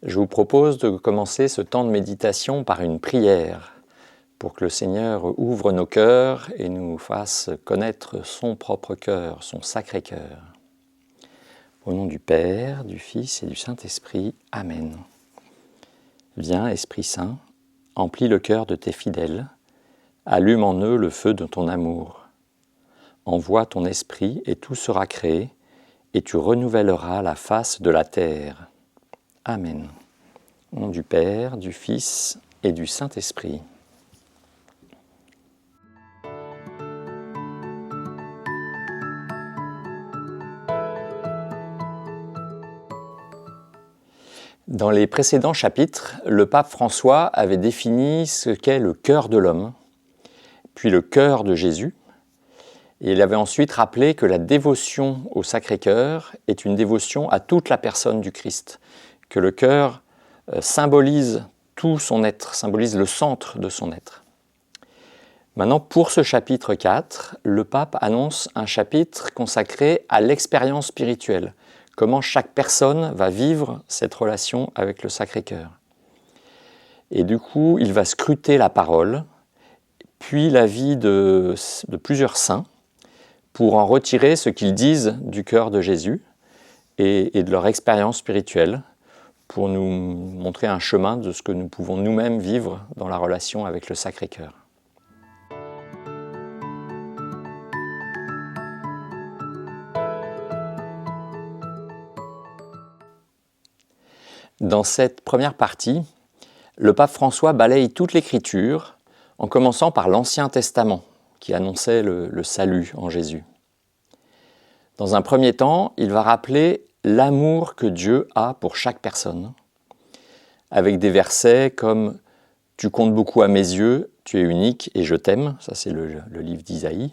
Je vous propose de commencer ce temps de méditation par une prière pour que le Seigneur ouvre nos cœurs et nous fasse connaître son propre cœur, son sacré cœur. Au nom du Père, du Fils et du Saint-Esprit. Amen. Viens, Esprit Saint, emplis le cœur de tes fidèles, allume en eux le feu de ton amour. Envoie ton Esprit et tout sera créé, et tu renouvelleras la face de la terre. Amen. Au nom du Père, du Fils et du Saint-Esprit. Dans les précédents chapitres, le pape François avait défini ce qu'est le cœur de l'homme, puis le cœur de Jésus, et il avait ensuite rappelé que la dévotion au Sacré-Cœur est une dévotion à toute la personne du Christ, que le cœur symbolise tout son être, symbolise le centre de son être. Maintenant, pour ce chapitre 4, le pape annonce un chapitre consacré à l'expérience spirituelle, comment chaque personne va vivre cette relation avec le Sacré-Cœur. Et du coup, il va scruter la parole, puis la vie de plusieurs saints, pour en retirer ce qu'ils disent du cœur de Jésus et de leur expérience spirituelle, pour nous montrer un chemin de ce que nous pouvons nous-mêmes vivre dans la relation avec le Sacré-Cœur. Dans cette première partie, le pape François balaye toute l'Écriture en commençant par l'Ancien Testament qui annonçait le salut en Jésus. Dans un premier temps, il va rappeler l'amour que Dieu a pour chaque personne, avec des versets comme « Tu comptes beaucoup à mes yeux, tu es unique et je t'aime », ça c'est le livre d'Isaïe,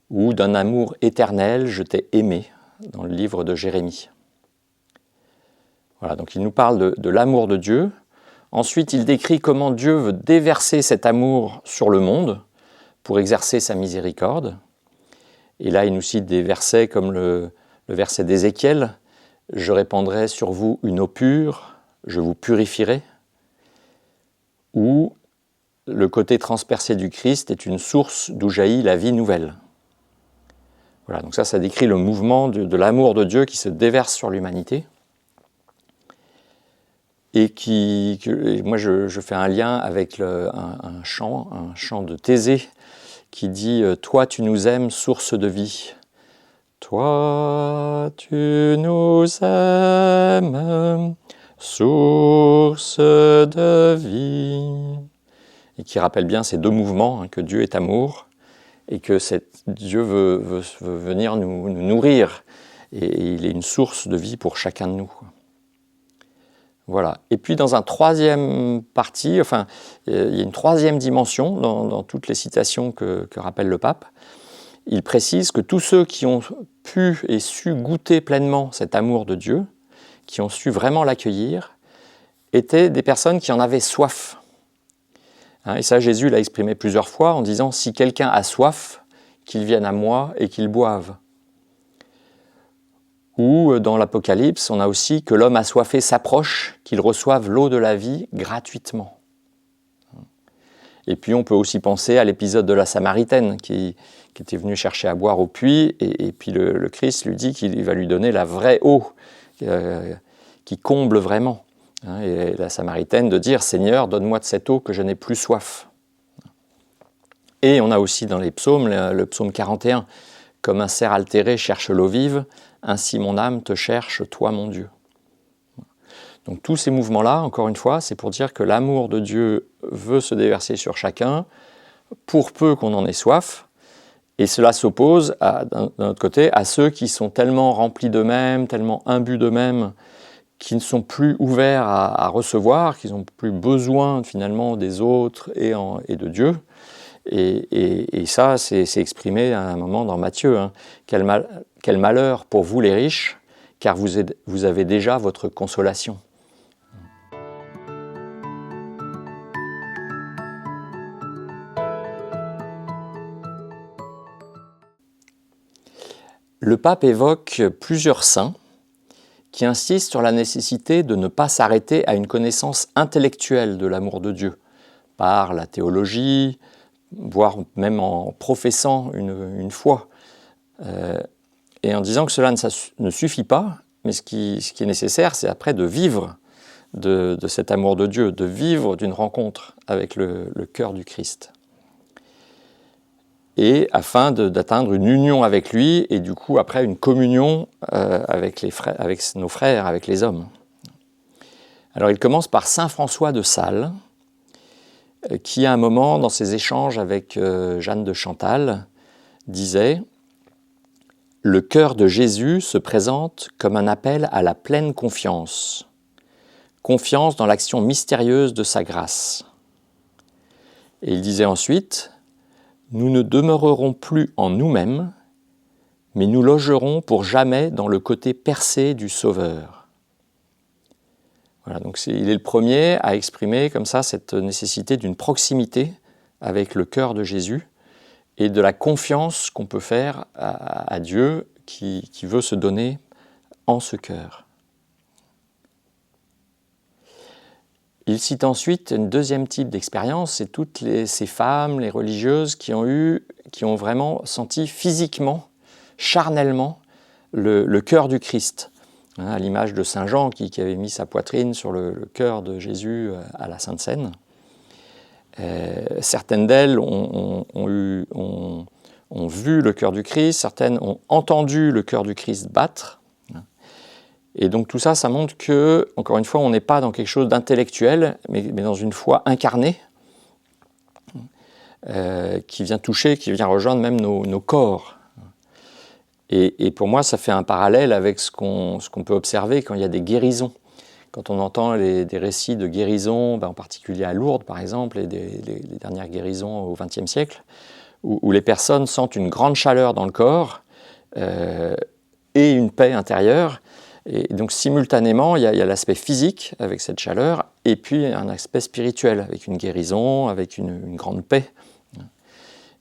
ou « D'un amour éternel, je t'ai aimé », dans le livre de Jérémie. Voilà, donc il nous parle de l'amour de Dieu. Ensuite, il décrit comment Dieu veut déverser cet amour sur le monde pour exercer sa miséricorde. Et là, il nous cite des versets comme le verset d'Ézéchiel « Je répandrai sur vous une eau pure, je vous purifierai » ou « Le côté transpercé du Christ est une source d'où jaillit la vie nouvelle ». Voilà, donc ça décrit le mouvement de l'amour de Dieu qui se déverse sur l'humanité. Et moi je fais un lien avec un chant de Thésée qui dit « Toi tu nous aimes, source de vie ». Toi tu nous aimes, source de vie. Et qui rappelle bien ces deux mouvements, que Dieu est amour et que Dieu veut venir nous nourrir. Et il est une source de vie pour chacun de nous. Voilà. Et puis dans un troisième partie, il y a une troisième dimension dans toutes les citations que rappelle le pape. Il précise que tous ceux qui ont pu et su goûter pleinement cet amour de Dieu, qui ont su vraiment l'accueillir, étaient des personnes qui en avaient soif. Et ça, Jésus l'a exprimé plusieurs fois en disant « Si quelqu'un a soif, qu'il vienne à moi et qu'il boive ». Ou dans l'Apocalypse, on a aussi que l'homme assoiffé s'approche, qu'il reçoive l'eau de la vie gratuitement. Et puis on peut aussi penser à l'épisode de la Samaritaine qui était venue chercher à boire au puits et puis le Christ lui dit qu'il va lui donner la vraie eau qui comble vraiment. Et la Samaritaine de dire « Seigneur, donne-moi de cette eau que je n'ai plus soif ». Et on a aussi dans les psaumes, le psaume 41, « Comme un cerf altéré cherche l'eau vive, ainsi mon âme te cherche, toi mon Dieu ». Donc tous ces mouvements-là, encore une fois, c'est pour dire que l'amour de Dieu veut se déverser sur chacun, pour peu qu'on en ait soif, et cela s'oppose, d'un autre côté, à ceux qui sont tellement remplis d'eux-mêmes, tellement imbus d'eux-mêmes, qui ne sont plus ouverts à recevoir, qui n'ont plus besoin finalement des autres et de Dieu. Et ça, c'est exprimé à un moment dans Matthieu. Quel malheur pour vous les riches, car vous avez déjà votre consolation. Le pape évoque plusieurs saints qui insiste sur la nécessité de ne pas s'arrêter à une connaissance intellectuelle de l'amour de Dieu, par la théologie, voire même en professant une foi, et en disant que cela ne suffit pas, mais ce qui est nécessaire, c'est après de vivre de cet amour de Dieu, de vivre d'une rencontre avec le cœur du Christ. Et afin d'atteindre une union avec lui, et du coup après une communion avec nos frères, avec les hommes. Alors il commence par saint François de Sales, qui à un moment, dans ses échanges avec Jeanne de Chantal, disait « Le cœur de Jésus se présente comme un appel à la pleine confiance, confiance dans l'action mystérieuse de sa grâce. » Et il disait ensuite « Nous ne demeurerons plus en nous-mêmes, mais nous logerons pour jamais dans le côté percé du Sauveur. » Voilà, donc il est le premier à exprimer comme ça cette nécessité d'une proximité avec le cœur de Jésus et de la confiance qu'on peut faire à Dieu qui veut se donner en ce cœur. Il cite ensuite un deuxième type d'expérience, c'est toutes ces femmes, les religieuses qui ont vraiment senti physiquement, charnellement, le cœur du Christ. À l'image de Saint Jean qui avait mis sa poitrine sur le cœur de Jésus à la Sainte Seine. Certaines d'elles ont vu le cœur du Christ, certaines ont entendu le cœur du Christ battre. Et donc tout ça, ça montre que, encore une fois, on n'est pas dans quelque chose d'intellectuel, mais dans une foi incarnée, qui vient toucher, qui vient rejoindre même nos corps. Et pour moi, ça fait un parallèle avec ce qu'on peut observer quand il y a des guérisons. Quand on entend des récits de guérisons, en particulier à Lourdes par exemple, et les dernières guérisons au XXe siècle, où les personnes sentent une grande chaleur dans le corps et une paix intérieure. Et donc simultanément, il y a l'aspect physique avec cette chaleur, et puis un aspect spirituel avec une guérison, avec une grande paix.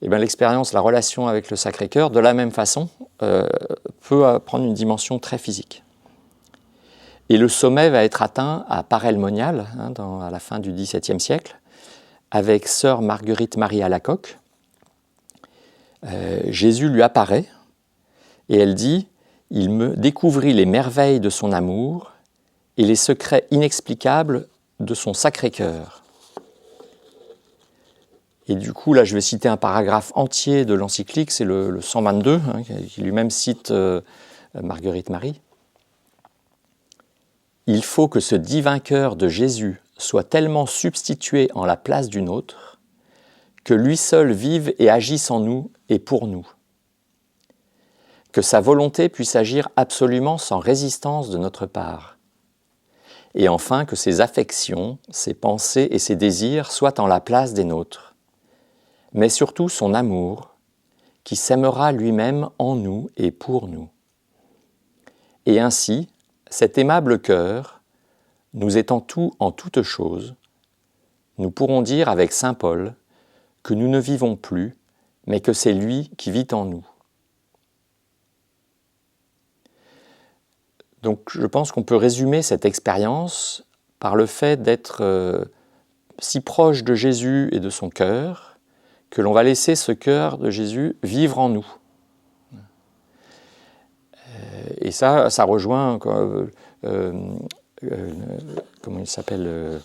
Et l'expérience, la relation avec le Sacré-Cœur, de la même façon, peut prendre une dimension très physique. Et le sommet va être atteint à Paray-le-Monial, à la fin du XVIIe siècle, avec sœur Marguerite Marie Alacoque. Jésus lui apparaît, et elle dit « Il me découvrit les merveilles de son amour et les secrets inexplicables de son Sacré-Cœur. » Et du coup, là, je vais citer un paragraphe entier de l'encyclique, c'est le 122, qui lui-même cite Marguerite Marie. « Il faut que ce divin cœur de Jésus soit tellement substitué en la place d'une autre, que lui seul vive et agisse en nous et pour nous. Que sa volonté puisse agir absolument sans résistance de notre part. Et enfin, que ses affections, ses pensées et ses désirs soient en la place des nôtres. Mais surtout son amour, qui s'aimera lui-même en nous et pour nous. Et ainsi, cet aimable cœur, nous étant tout en toutes choses, nous pourrons dire avec saint Paul que nous ne vivons plus, mais que c'est lui qui vit en nous. » Donc je pense qu'on peut résumer cette expérience par le fait d'être si proche de Jésus et de son cœur, que l'on va laisser ce cœur de Jésus vivre en nous. Et ça rejoint, comment il s'appelle,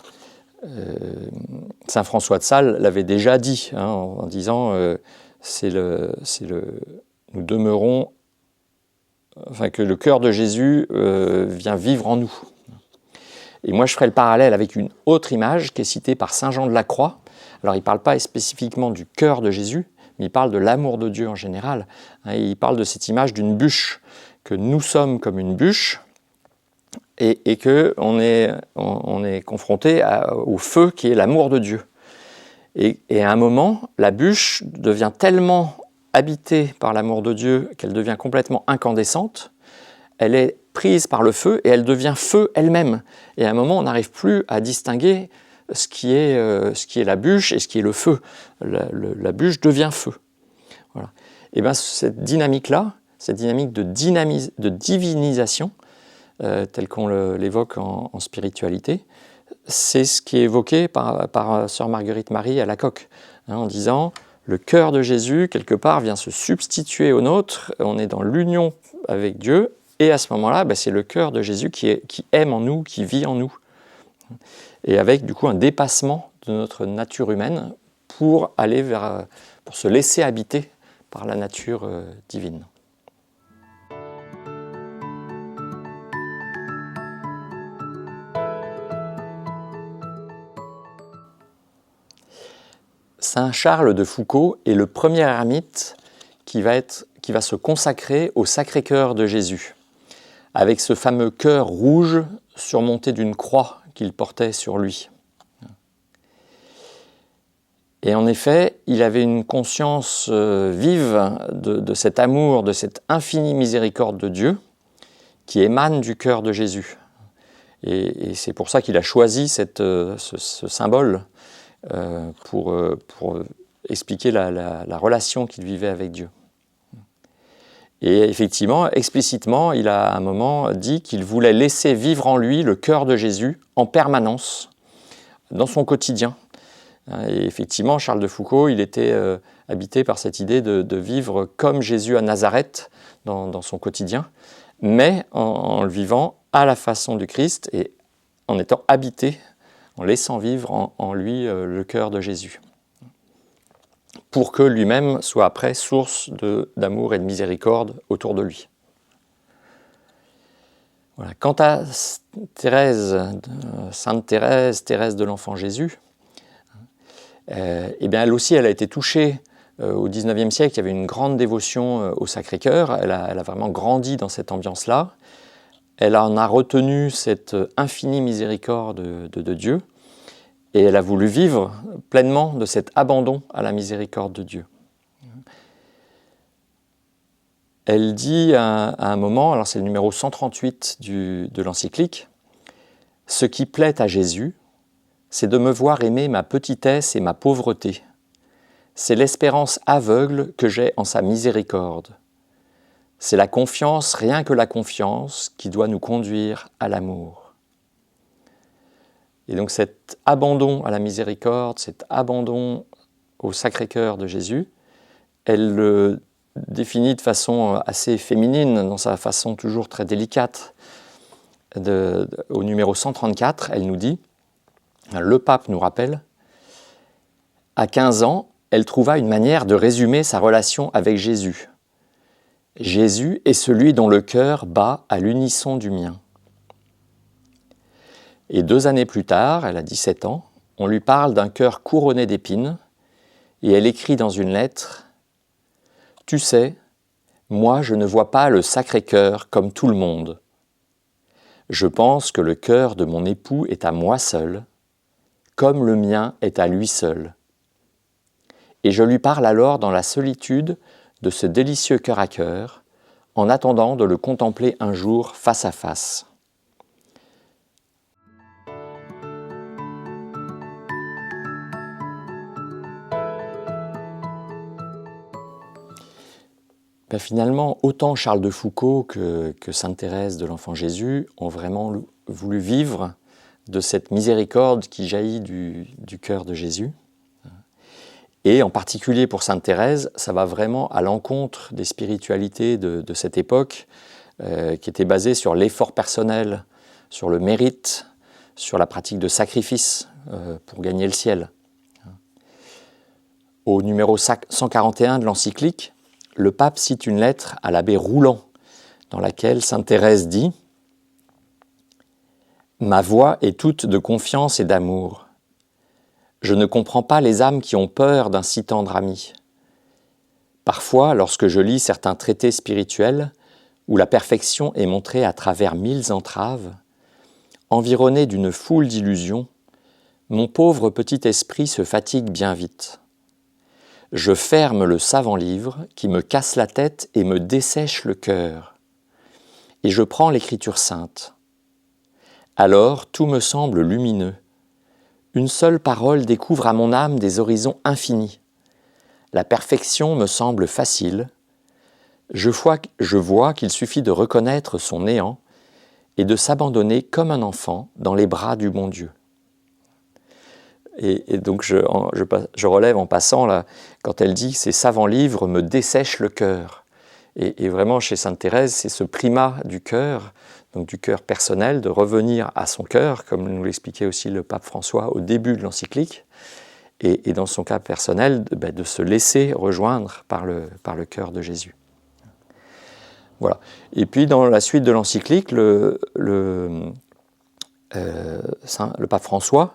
saint François de Sales l'avait déjà dit, en disant nous demeurons, enfin que le cœur de Jésus vient vivre en nous. Et moi je ferai le parallèle avec une autre image qui est citée par saint Jean de la Croix. Alors il ne parle pas spécifiquement du cœur de Jésus, mais il parle de l'amour de Dieu en général. Il parle de cette image d'une bûche, que nous sommes comme une bûche, et qu'on est confronté au feu qui est l'amour de Dieu. Et à un moment, la bûche devient tellement habitée par l'amour de Dieu qu'elle devient complètement incandescente, elle est prise par le feu et elle devient feu elle-même. Et à un moment, on n'arrive plus à distinguer ce qui est la bûche et ce qui est le feu. La bûche devient feu. Voilà. Et cette dynamique-là, cette dynamique de divinisation, tel qu'on l'évoque en spiritualité, c'est ce qui est évoqué par sœur Marguerite Marie à la Coque, en disant le cœur de Jésus, quelque part, vient se substituer au nôtre, on est dans l'union avec Dieu, et à ce moment-là, c'est le cœur de Jésus qui aime en nous, qui vit en nous. Et avec du coup un dépassement de notre nature humaine pour aller pour se laisser habiter par la nature divine. Saint Charles de Foucauld est le premier ermite qui va se consacrer au Sacré-Cœur de Jésus, avec ce fameux cœur rouge surmonté d'une croix qu'il portait sur lui. Et en effet, il avait une conscience vive de cet amour, de cette infinie miséricorde de Dieu qui émane du cœur de Jésus. Et c'est pour ça qu'il a choisi ce symbole pour expliquer la relation qu'il vivait avec Dieu. Et effectivement, explicitement, il a à un moment dit qu'il voulait laisser vivre en lui le cœur de Jésus en permanence, dans son quotidien. Et effectivement, Charles de Foucauld, il était habité par cette idée de vivre comme Jésus à Nazareth dans son quotidien, mais en le vivant à la façon du Christ et en étant habité, en laissant vivre en lui le cœur de Jésus, pour que lui-même soit après source d'amour et de miséricorde autour de lui. Voilà. Quant à Sainte Thérèse, Thérèse de l'Enfant Jésus, elle aussi, elle a été touchée au XIXe siècle. Il y avait une grande dévotion au Sacré-Cœur. Elle a vraiment grandi dans cette ambiance-là. Elle en a retenu cette infinie miséricorde de Dieu. Et elle a voulu vivre pleinement de cet abandon à la miséricorde de Dieu. Elle dit à un moment, alors c'est le numéro 138 de l'encyclique, « Ce qui plaît à Jésus, c'est de me voir aimer ma petitesse et ma pauvreté. C'est l'espérance aveugle que j'ai en sa miséricorde. C'est la confiance, rien que la confiance, qui doit nous conduire à l'amour. » Et donc cet abandon à la miséricorde, cet abandon au Sacré-Cœur de Jésus, elle le définit de façon assez féminine, dans sa façon toujours très délicate. Au numéro 134, elle nous dit, le pape nous rappelle, « À 15 ans, elle trouva une manière de résumer sa relation avec Jésus. Jésus est celui dont le cœur bat à l'unisson du mien. » Et 2 années plus tard, elle a 17 ans, on lui parle d'un cœur couronné d'épines, et elle écrit dans une lettre « Tu sais, moi je ne vois pas le Sacré-Cœur comme tout le monde. Je pense que le cœur de mon époux est à moi seul, comme le mien est à lui seul. Et je lui parle alors dans la solitude de ce délicieux cœur à cœur, en attendant de le contempler un jour face à face. » Finalement, autant Charles de Foucauld que Sainte Thérèse de l'Enfant Jésus ont vraiment voulu vivre de cette miséricorde qui jaillit du cœur de Jésus. Et en particulier pour Sainte Thérèse, ça va vraiment à l'encontre des spiritualités de cette époque qui étaient basées sur l'effort personnel, sur le mérite, sur la pratique de sacrifice pour gagner le ciel. Au numéro 141 de l'encyclique, le pape cite une lettre à l'abbé Rouland, dans laquelle Sainte Thérèse dit « Ma voix est toute de confiance et d'amour. Je ne comprends pas les âmes qui ont peur d'un si tendre ami. Parfois, lorsque je lis certains traités spirituels, où la perfection est montrée à travers 1000 entraves, environné d'une foule d'illusions, mon pauvre petit esprit se fatigue bien vite. Je ferme le savant livre qui me casse la tête et me dessèche le cœur. Et je prends l'écriture sainte. Alors tout me semble lumineux. Une seule parole découvre à mon âme des horizons infinis. La perfection me semble facile. Je vois qu'il suffit de reconnaître son néant et de s'abandonner comme un enfant dans les bras du bon Dieu. Et donc je relève en passant, là, quand elle dit « ces savants livres me dessèchent le cœur ». Et vraiment, chez Sainte Thérèse, c'est ce primat du cœur, donc du cœur personnel, de revenir à son cœur, comme nous l'expliquait aussi le pape François au début de l'encyclique, et dans son cas personnel, de se laisser rejoindre par le cœur de Jésus. Voilà. Et puis dans la suite de l'encyclique, le pape François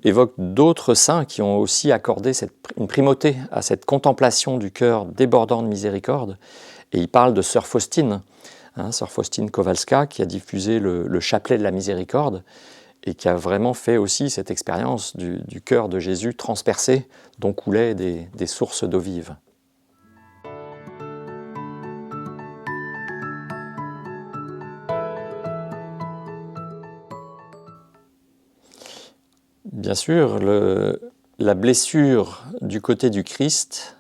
évoque d'autres saints qui ont aussi accordé une primauté à cette contemplation du cœur débordant de miséricorde. Et il parle de sœur Faustine, sœur Faustine Kowalska, qui a diffusé le chapelet de la miséricorde et qui a vraiment fait aussi cette expérience du cœur de Jésus transpercé, dont coulaient des sources d'eau vive. Bien sûr, la blessure du côté du Christ,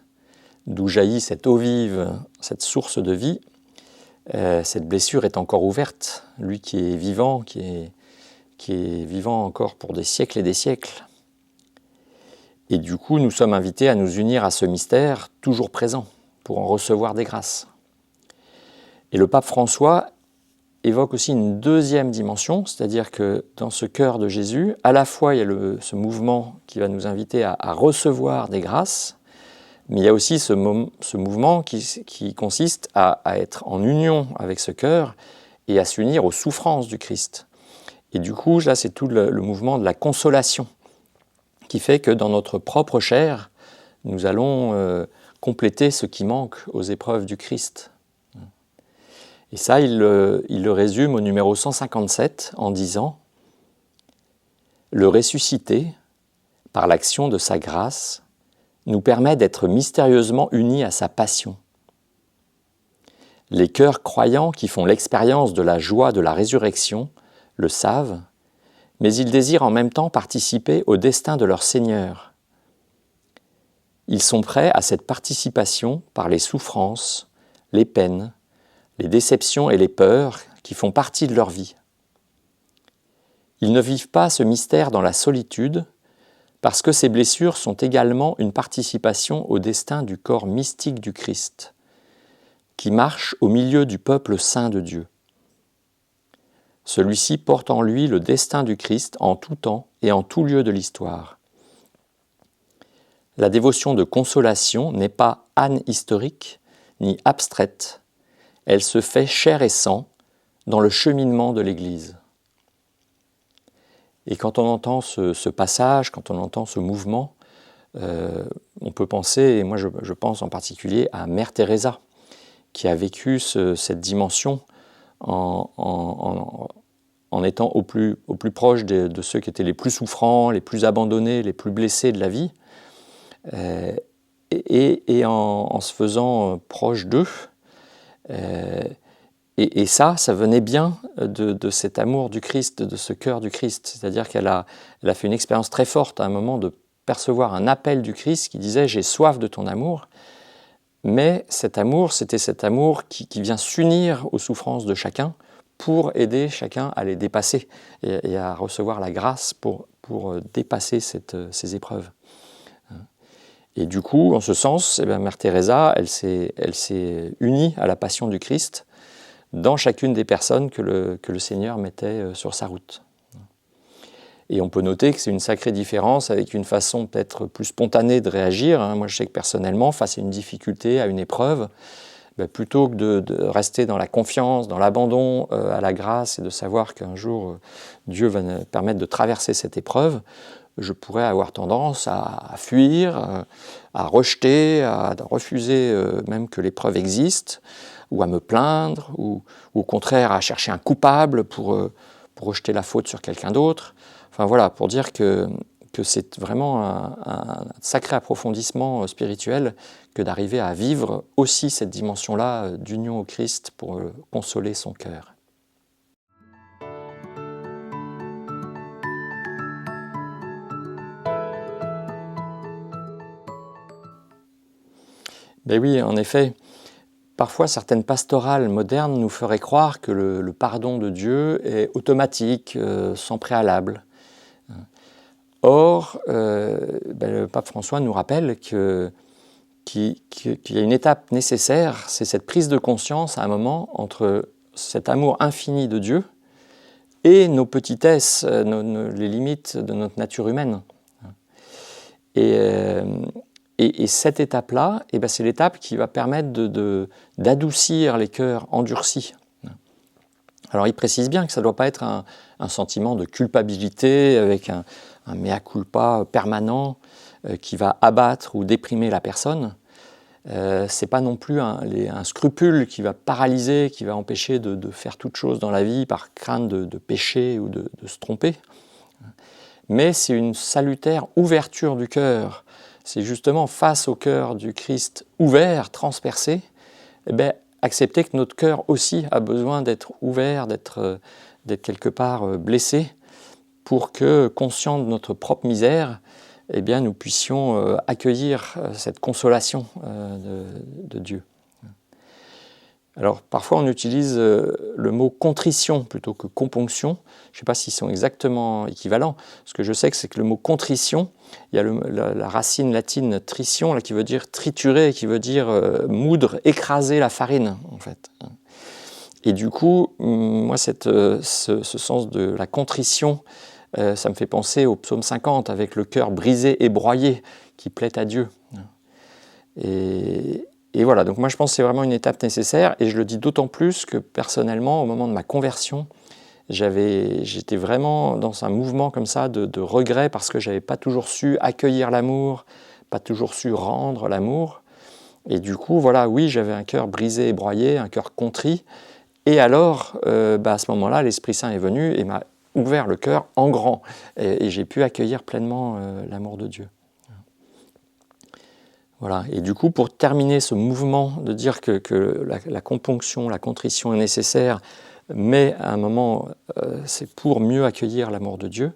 d'où jaillit cette eau vive, cette source de vie, cette blessure est encore ouverte. Lui qui est vivant, qui est vivant encore pour des siècles et des siècles. Et du coup, nous sommes invités à nous unir à ce mystère toujours présent, pour en recevoir des grâces. Et le pape François évoque aussi une deuxième dimension, c'est-à-dire que dans ce cœur de Jésus, à la fois il y a ce mouvement qui va nous inviter à recevoir des grâces, mais il y a aussi ce mouvement qui consiste à être en union avec ce cœur et à s'unir aux souffrances du Christ. Et du coup, là, c'est tout le mouvement de la consolation qui fait que dans notre propre chair, nous allons compléter ce qui manque aux épreuves du Christ. Et ça, il le résume au numéro 157 en disant « Le ressuscité, par l'action de sa grâce, nous permet d'être mystérieusement unis à sa passion. Les cœurs croyants qui font l'expérience de la joie de la résurrection le savent, mais ils désirent en même temps participer au destin de leur Seigneur. Ils sont prêts à cette participation par les souffrances, les peines, les déceptions et les peurs qui font partie de leur vie. Ils ne vivent pas ce mystère dans la solitude, parce que ces blessures sont également une participation au destin du corps mystique du Christ, qui marche au milieu du peuple saint de Dieu. Celui-ci porte en lui le destin du Christ en tout temps et en tout lieu de l'histoire. La dévotion de consolation n'est pas anhistorique ni abstraite, elle se fait chair et sang dans le cheminement de l'Église. Et quand on entend ce passage, quand on entend ce mouvement, on peut penser, et moi je pense en particulier à Mère Teresa, qui a vécu cette dimension en étant au plus proche de ceux qui étaient les plus souffrants, les plus abandonnés, les plus blessés de la vie, et en se faisant proche d'eux. Et ça venait bien de cet amour du Christ, de ce cœur du Christ. C'est-à-dire qu'elle a fait une expérience très forte à un moment de percevoir un appel du Christ qui disait « j'ai soif de ton amour ». Mais cet amour, c'était cet amour qui vient s'unir aux souffrances de chacun pour aider chacun à les dépasser et à recevoir la grâce pour dépasser ces épreuves. Et du coup, en ce sens, Mère Teresa, elle s'est unie à la passion du Christ dans chacune des personnes que le Seigneur mettait sur sa route. Et on peut noter que c'est une sacrée différence avec une façon peut-être plus spontanée de réagir. Moi, je sais que personnellement, face à une difficulté, à une épreuve, plutôt que de rester dans la confiance, dans l'abandon à la grâce et de savoir qu'un jour Dieu va me permettre de traverser cette épreuve, je pourrais avoir tendance à fuir, à rejeter, à refuser même que l'épreuve existe, ou à me plaindre, ou au contraire à chercher un coupable pour rejeter la faute sur quelqu'un d'autre. Enfin voilà, pour dire que c'est vraiment un sacré approfondissement spirituel que d'arriver à vivre aussi cette dimension-là d'union au Christ pour consoler son cœur. Ben oui, en effet, parfois certaines pastorales modernes nous feraient croire que le pardon de Dieu est automatique, sans préalable. Or, le pape François nous rappelle qu'il y a une étape nécessaire, c'est cette prise de conscience à un moment entre cet amour infini de Dieu et nos petitesses, les limites de notre nature humaine. Et cette étape-là, c'est l'étape qui va permettre d'adoucir les cœurs endurcis. Alors il précise bien que ça ne doit pas être un sentiment de culpabilité avec un mea culpa permanent qui va abattre ou déprimer la personne. Ce n'est pas non plus un scrupule qui va paralyser, qui va empêcher de faire toute chose dans la vie par crainte de pécher ou de se tromper. Mais c'est une salutaire ouverture du cœur. C'est justement face au cœur du Christ ouvert, transpercé, accepter que notre cœur aussi a besoin d'être ouvert, d'être quelque part blessé, pour que, conscients de notre propre misère, nous puissions accueillir cette consolation de Dieu. Alors parfois on utilise le mot contrition plutôt que componction. Je ne sais pas s'ils sont exactement équivalents. Ce que je sais, c'est que le mot contrition, il y a la racine latine trition là, qui veut dire triturer, qui veut dire moudre, écraser la farine en fait. Et du coup, moi ce sens de la contrition, ça me fait penser au psaume 50 avec le cœur brisé et broyé qui plaît à Dieu. Et voilà, donc moi je pense que c'est vraiment une étape nécessaire et je le dis d'autant plus que personnellement, au moment de ma conversion, j'étais vraiment dans un mouvement comme ça de regret parce que je n'avais pas toujours su accueillir l'amour, pas toujours su rendre l'amour. Et du coup, voilà, oui, j'avais un cœur brisé et broyé, un cœur contrit. Et alors, à ce moment-là, l'Esprit Saint est venu et m'a ouvert le cœur en grand. Et j'ai pu accueillir pleinement l'amour de Dieu. Voilà. Et du coup, pour terminer ce mouvement de dire que la componction, la contrition est nécessaire, mais à un moment, c'est pour mieux accueillir l'amour de Dieu,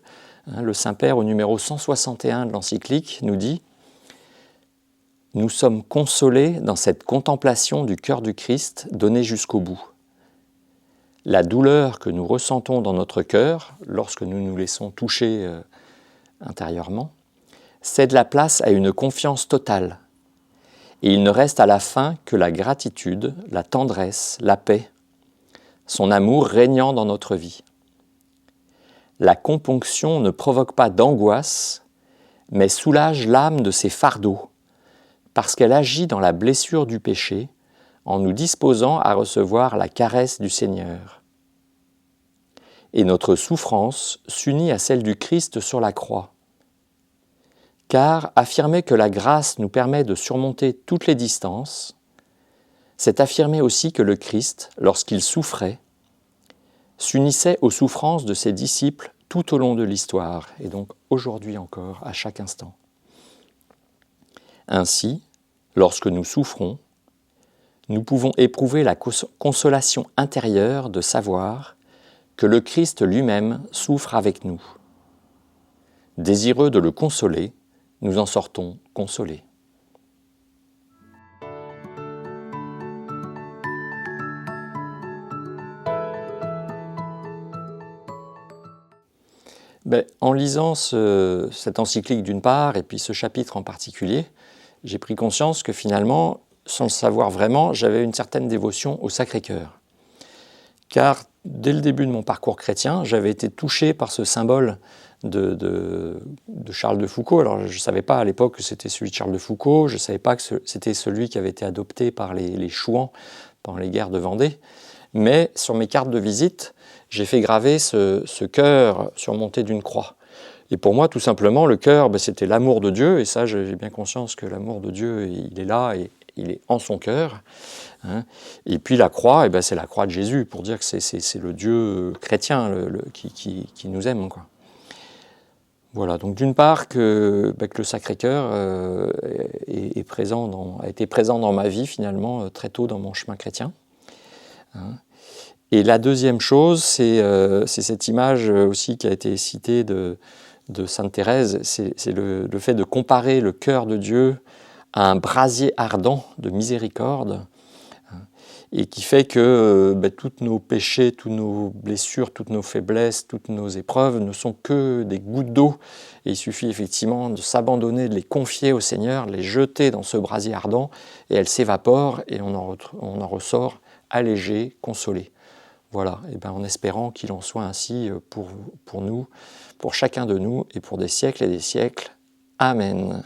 le Saint-Père, au numéro 161 de l'encyclique, nous dit « Nous sommes consolés dans cette contemplation du cœur du Christ donné jusqu'au bout. La douleur que nous ressentons dans notre cœur, lorsque nous nous laissons toucher intérieurement, cède la place à une confiance totale. Et il ne reste à la fin que la gratitude, la tendresse, la paix, son amour régnant dans notre vie. La componction ne provoque pas d'angoisse, mais soulage l'âme de ses fardeaux, parce qu'elle agit dans la blessure du péché, en nous disposant à recevoir la caresse du Seigneur. Et notre souffrance s'unit à celle du Christ sur la croix. Car affirmer que la grâce nous permet de surmonter toutes les distances, c'est affirmer aussi que le Christ, lorsqu'il souffrait, s'unissait aux souffrances de ses disciples tout au long de l'histoire, et donc aujourd'hui encore, à chaque instant. Ainsi, lorsque nous souffrons, nous pouvons éprouver la consolation intérieure de savoir que le Christ lui-même souffre avec nous. Désireux de le consoler, nous en sortons consolés. En lisant cette encyclique d'une part, et puis ce chapitre en particulier, j'ai pris conscience que finalement, sans le savoir vraiment, j'avais une certaine dévotion au Sacré-Cœur. Car dès le début de mon parcours chrétien, j'avais été touché par ce symbole de Charles de Foucauld. Alors je ne savais pas à l'époque que c'était celui de Charles de Foucauld, je ne savais pas que c'était celui qui avait été adopté par les Chouans pendant les guerres de Vendée, mais sur mes cartes de visite, j'ai fait graver ce cœur surmonté d'une croix. Et pour moi, tout simplement, le cœur, c'était l'amour de Dieu, et ça, j'ai bien conscience que l'amour de Dieu, il est là, et il est en son cœur. Et puis la croix, c'est la croix de Jésus, pour dire que c'est le Dieu chrétien qui nous aime, quoi. Voilà, donc d'une part que le Sacré-Cœur a été présent dans ma vie finalement très tôt dans mon chemin chrétien. Et la deuxième chose, c'est cette image aussi qui a été citée de Sainte Thérèse, c'est le fait de comparer le cœur de Dieu à un brasier ardent de miséricorde. et qui fait que toutes nos péchés, toutes nos blessures, toutes nos faiblesses, toutes nos épreuves ne sont que des gouttes d'eau. Et il suffit effectivement de s'abandonner, de les confier au Seigneur, les jeter dans ce brasier ardent, et elles s'évaporent, et on en ressort allégé, consolé. Voilà, et en espérant qu'il en soit ainsi pour nous, pour chacun de nous, et pour des siècles et des siècles. Amen.